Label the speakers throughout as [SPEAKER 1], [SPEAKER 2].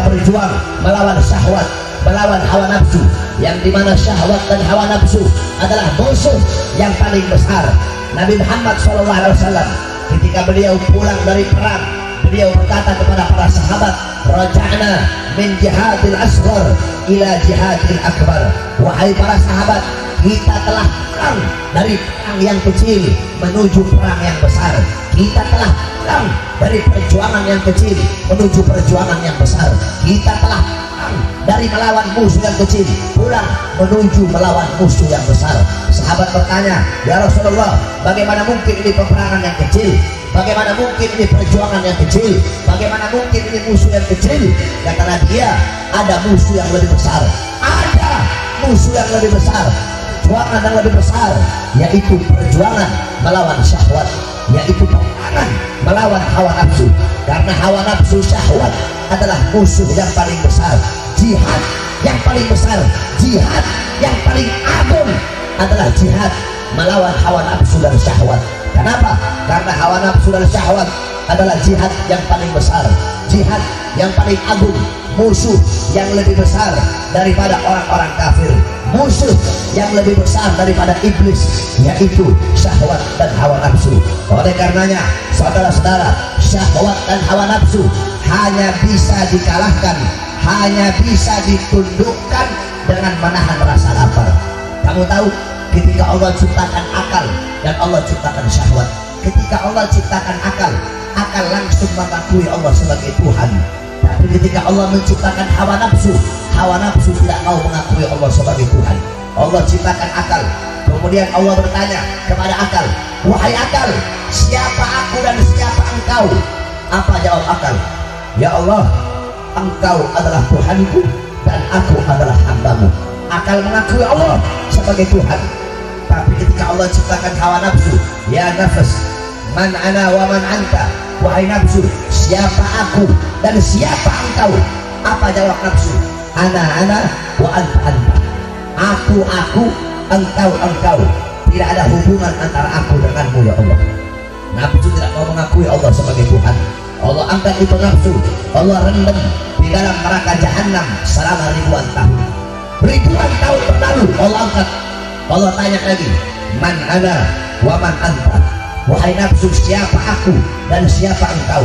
[SPEAKER 1] berjuang melawan syahwat, melawan hawa nafsu, yang dimana syahwat dan hawa nafsu adalah musuh yang paling besar. Nabi Muhammad SAW ketika beliau pulang dari perang, beliau berkata kepada para sahabat, raja'na min jihadil asghar ila jihadil akbar. Wahai para sahabat, kita telah pulang dari perang yang kecil menuju perang yang besar. Kita telah pulang dari perjuangan yang kecil menuju perjuangan yang besar. Kita telah pulang dari melawan musuh yang kecil pulang menuju melawan musuh yang besar. Sahabat bertanya, ya Rasulullah, bagaimana mungkin ini peperangan yang kecil? Bagaimana mungkin ini perjuangan yang kecil? Bagaimana mungkin ini musuh yang kecil? Kata dia, ada musuh yang lebih besar. Ada musuh yang lebih besar, perjuangan yang lebih besar, yaitu perjuangan melawan syahwat, yaitu perjuangan melawan hawa nafsu. Karena hawa nafsu syahwat adalah musuh yang paling besar. Jihad yang paling besar, jihad yang paling agung adalah jihad melawan hawa nafsu dan syahwat. Kenapa? Karena hawa nafsu dan syahwat adalah jihad yang paling besar, jihad yang paling agung, musuh yang lebih besar daripada orang-orang kafir, musuh yang lebih besar daripada iblis, yaitu syahwat dan hawa nafsu. Oleh karenanya, saudara-saudara, syahwat dan hawa nafsu hanya bisa dikalahkan, hanya bisa ditundukkan dengan menahan rasa lapar. Kamu tahu, ketika Allah ciptakan akal dan Allah ciptakan syahwat, ketika Allah ciptakan akal, akal langsung mengakui Allah sebagai Tuhan. Tapi ketika Allah menciptakan hawa nafsu tidak mau mengakui Allah sebagai Tuhan. Allah ciptakan akal, kemudian Allah bertanya kepada akal, wahai akal, siapa aku dan siapa engkau? Apa jawab akal? Ya Allah, engkau adalah Tuhanku dan aku adalah hambamu. Akal mengakui Allah sebagai Tuhan. Tapi ketika Allah ciptakan hawa nafsu, ya nafas, man ana wa man anta, wahai nafsu, siapa aku dan siapa engkau? Apa jawab nafsu? Ana wa anta. Aku, engkau. Tidak ada hubungan antara aku denganmu, ya Allah. Nafsu tidak mau mengakui Allah sebagai Tuhan. Allah angkat itu nafsu, Allah rendam di dalam neraka jahanam selama ribuan tahun. Ribuan tahun berlalu, Allah angkat. Allah tanya lagi, man ana wa man anta, wahai nafsu, siapa aku dan siapa engkau?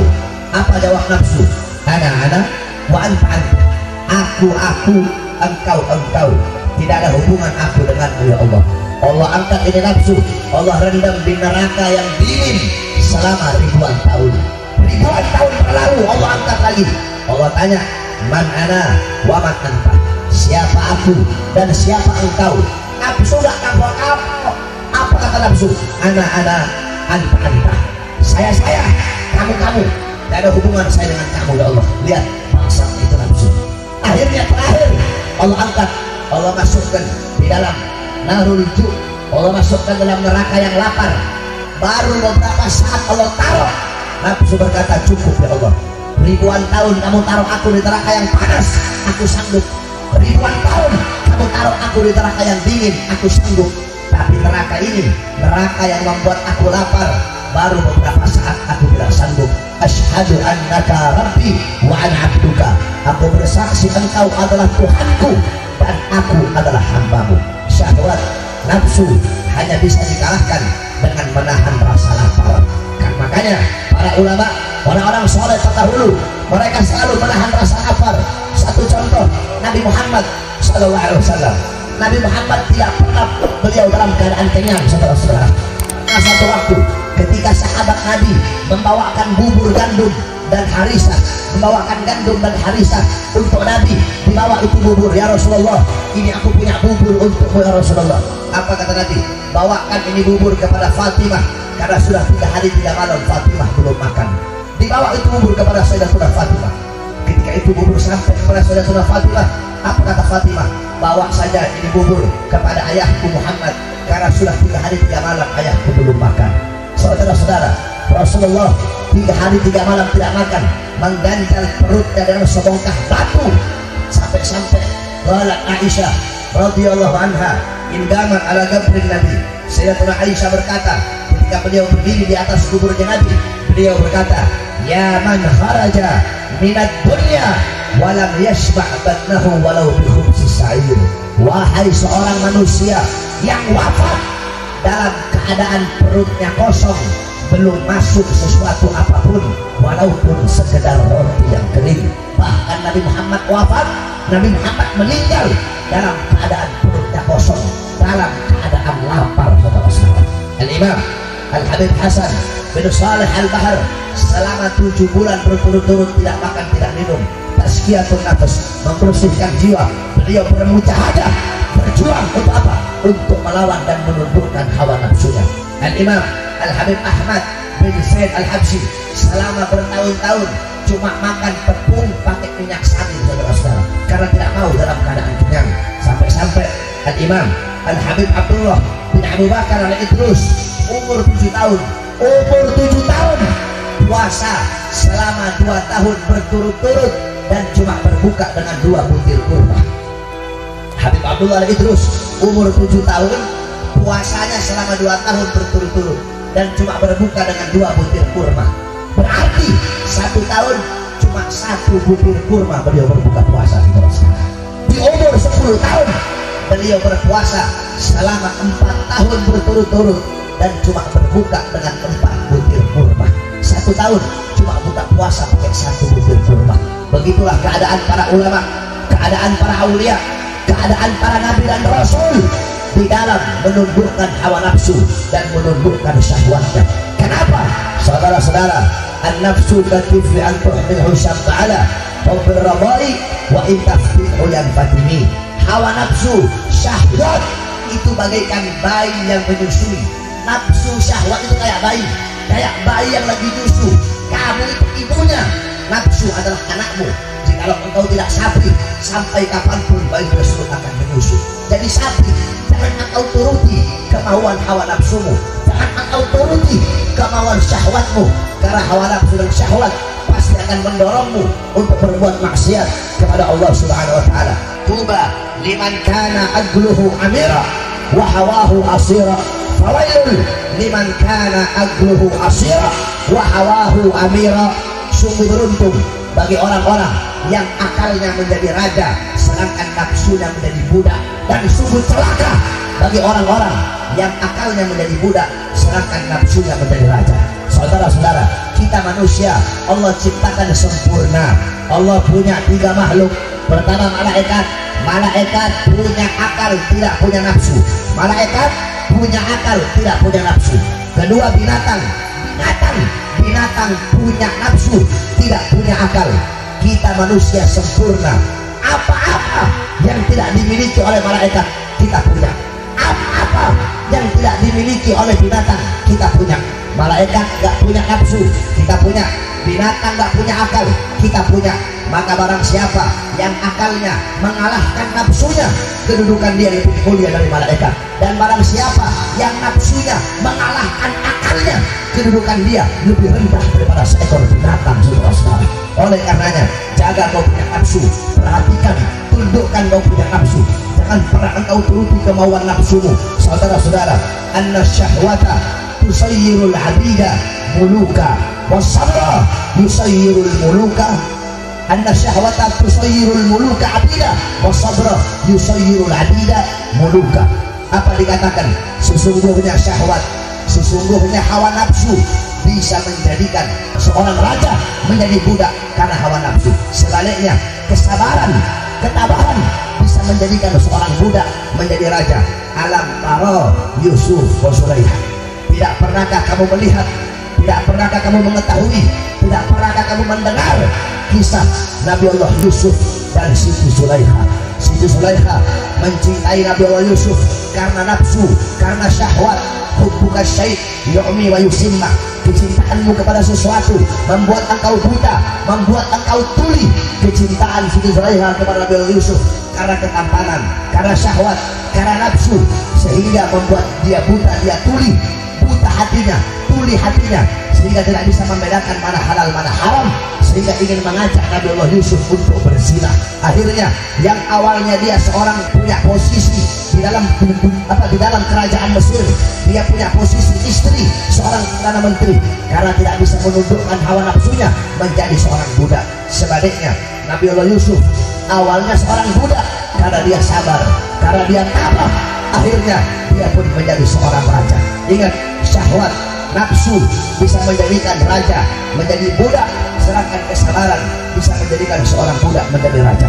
[SPEAKER 1] Apa jawab nafsu? Ana wa anta. Aku, engkau. Tidak ada hubungan aku denganmu, ya Allah. Allah angkat ini nafsu, Allah rendam di neraka yang dingin selama ribuan tahun. Ribuan tahun berlalu, Allah angkat lagi. Allah tanya, man ana wa man anta, siapa aku dan siapa engkau? Nafsu gak kapok. Apa kata nafsu? Ana anta. Saya, kamu. Tidak ada hubungan saya dengan kamu, ya Allah. Lihat bangsa itu nafsu. Akhirnya terakhir Allah angkat, Allah masukkan di dalam narul ju', Allah masukkan dalam neraka yang lapar. Baru beberapa saat Allah taruh, nafsu berkata, cukup ya Allah. Ribuan tahun kamu taruh aku di neraka yang panas, aku sanggup. Ribuan tahun kamu taruh aku di neraka yang dingin, aku sanggup. Tapi neraka ini, neraka yang membuat aku lapar, baru beberapa saat aku tidak sanggup. Asyhadu annaka rabbi wa ana abduka. Aku bersaksi engkau adalah Tuhanku dan aku adalah hambamu. Syahwat, nafsu hanya bisa dikalahkan dengan menahan rasa lapar. Makanya para ulama, orang-orang soleh terdahulu, mereka selalu menahan rasa lapar. Satu contoh, Nabi Muhammad SAW. Nabi Muhammad tidak pernah beliau dalam keadaan kenyang, saudara-saudara. Nah, satu waktu ketika sahabat Nabi membawakan bubur gandum dan harisah, membawakan gandum dan harisah untuk Nabi, dibawa itu bubur, ya Rasulullah, ini aku punya bubur untukmu ya Rasulullah. Apa kata Nabi? Bawakan ini bubur kepada Fatimah, karena sudah 3 hari 3 malam Fatimah belum makan. Dibawa itu bubur kepada Sayyidatuna Fatimah. Ketika itu bubur sampai kepada Sayyidatuna Fatimah, apa kata Fatimah? Bawa saja ini bubur kepada ayahku Muhammad, karena sudah 3 hari 3 malam ayahku belum makan. Saudara-saudara, Rasulullah 3 hari 3 malam tidak makan, mengganjal perutnya dengan sebongkah batu, sampai-sampai qalat Aisyah radhiyallahu anha indamat ala gabrin Nabi. Sayyidatuna Aisyah berkata, ketika beliau berdiri di atas kuburnya Nabi, beliau berkata, ya man kharaja minad dunya wa walam yashba' batnahu walau bi khubzis sa'ir. Wahai seorang manusia yang wafat dalam keadaan perutnya kosong, belum masuk sesuatu apapun walaupun sekedar roti yang kering. Bahkan Nabi Muhammad wafat, Nabi Muhammad meninggal dalam keadaan perutnya kosong, dalam keadaan lapar, saudara-saudara. Al-Imam Al-Habib Hasan bin Saleh Al-Bahar selama 7 bulan berturut-turut tidak makan tidak minum, tazkiyatun nafas, membersihkan jiwa. Beliau bermujahadah, berjuang untuk apa? Untuk melawan dan menundukkan hawa nafsunya. Al-Imam Al-Habib Ahmad bin Said Al-Habsyi selama bertahun-tahun cuma makan tepung pakai minyak samin, saudara-saudara, karena tidak mau dalam keadaan kenyang. Sampai-sampai Al-Imam Al-Habib Abdullah bin Abu Bakar Al-Idrus umur 7 tahun puasa selama 2 tahun berturut-turut dan cuma berbuka dengan 2 butir kurma. Habib Abdullah Al-Idrus umur 7 tahun puasanya selama 2 tahun berturut-turut dan cuma berbuka dengan 2 butir kurma. Berarti 1 tahun cuma 1 butir kurma beliau berbuka puasa. Di umur 10 tahun beliau berpuasa selama 4 tahun berturut-turut dan cuma berbuka dengan 4 butir kurma. 1 tahun cuma buka puasa pakai 1 butir kurma. Begitulah keadaan para ulama, keadaan para aulia, keadaan para nabi dan rasul di dalam menundukkan hawa nafsu dan menundukkan syahwatnya. Kenapa? Saudara-saudara, an-nafsu katifli an tuhmilhu syab'ala wabil radai wa intaftihu yang fatimi. Hawa nafsu, syahwat itu bagaikan bayi yang menyusui. Nafsu syahwat itu kayak bayi yang lagi nyusu. Kamu itu ibunya, nafsu adalah anakmu. Jikalau engkau tidak sapi, sampai kapanpun bayi tersebut akan menyusu. Jadi sapi, jangan engkau turuti kemauan hawa nafsumu, jangan engkau turuti kemauan syahwatmu, karena hawa nafsu dan syahwat pasti akan mendorongmu untuk berbuat maksiat kepada Allah Subhanahu wa taala. Tuba liman kana aqluhu amira wa hawahu asira, fawailul liman kana aqluhu asira wa hawahu amira. Sungguh beruntung bagi orang-orang yang akalnya menjadi raja sedangkan nafsunya menjadi budak, dan sungguh celaka bagi orang-orang yang akalnya menjadi budak sedangkan nafsunya menjadi raja. Saudara-saudara, kita manusia Allah ciptakan sempurna. Allah punya 3 makhluk. Pertama malaikat. Malaikat punya akal, tidak punya nafsu. Malaikat punya akal, tidak punya nafsu. Kedua binatang punya nafsu, tidak punya akal. Kita manusia sempurna. Apa-apa yang tidak dimiliki oleh malaikat kita punya. Apa-apa yang tidak dimiliki oleh binatang kita punya. Malaikat gak punya nafsu, kita punya. Binatang gak punya akal, kita punya. Maka barang siapa yang akalnya mengalahkan nafsunya, kedudukan dia lebih mulia dari malaikat. Dan barang siapa yang nafsunya mengalahkan akalnya, kedudukan dia lebih rendah daripada seekor binatang, saudara-saudara. Oleh karenanya, jaga kau punya nafsu, perhatikan, tundukkan kau punya nafsu. Jangan pernah engkau turuti kemauan nafsumu. Saudara-saudara, anna syahwata tusayyirul abida muluka wasabra yusayyirul muluka. Anna syahwata tusayyirul muluka abida wasabra yusayyirul abida muluka. Apa dikatakan? Sesungguhnya syahwat, sesungguhnya hawa nafsu bisa menjadikan seorang raja menjadi budak karena hawa nafsu. Sebaliknya, kesabaran, ketabahan bisa menjadikan seorang budak menjadi raja. Alam taro Yusuf wa Zulaikha. Tidak pernahkah kamu melihat, tidak pernahkah kamu mengetahui, tidak pernahkah kamu mendengar kisah Nabi Allah Yusuf dan Siti Zulaikha? Siti Zulaikha mencintai Nabi Allah Yusuf karena nafsu, karena syahwat. Hubbuka syait yu'mi wa yusimma. Kecintaanmu kepada sesuatu membuat engkau buta, membuat engkau tuli. Kecintaan Siti Zulaikha kepada Nabi Allah Yusuf karena ketampanan, karena syahwat, karena nafsu, sehingga membuat dia buta, dia tuli, buta hatinya, tuli hatinya, sehingga tidak bisa membedakan mana halal mana haram, sehingga ingin mengajak Nabi Allah Yusuf untuk berzina. Akhirnya yang awalnya dia seorang punya posisi, di dalam kerajaan Mesir. Dia punya posisi istri seorang perdana menteri karena tidak bisa menundukkan hawa nafsunya menjadi seorang budak. Sebaliknya Nabiullah Yusuf awalnya seorang budak, karena dia sabar, karena dia tabah, akhirnya dia pun menjadi seorang raja. Ingat, syahwat nafsu bisa menjadikan raja menjadi budak, sedangkan kesabaran bisa menjadikan seorang budak menjadi raja.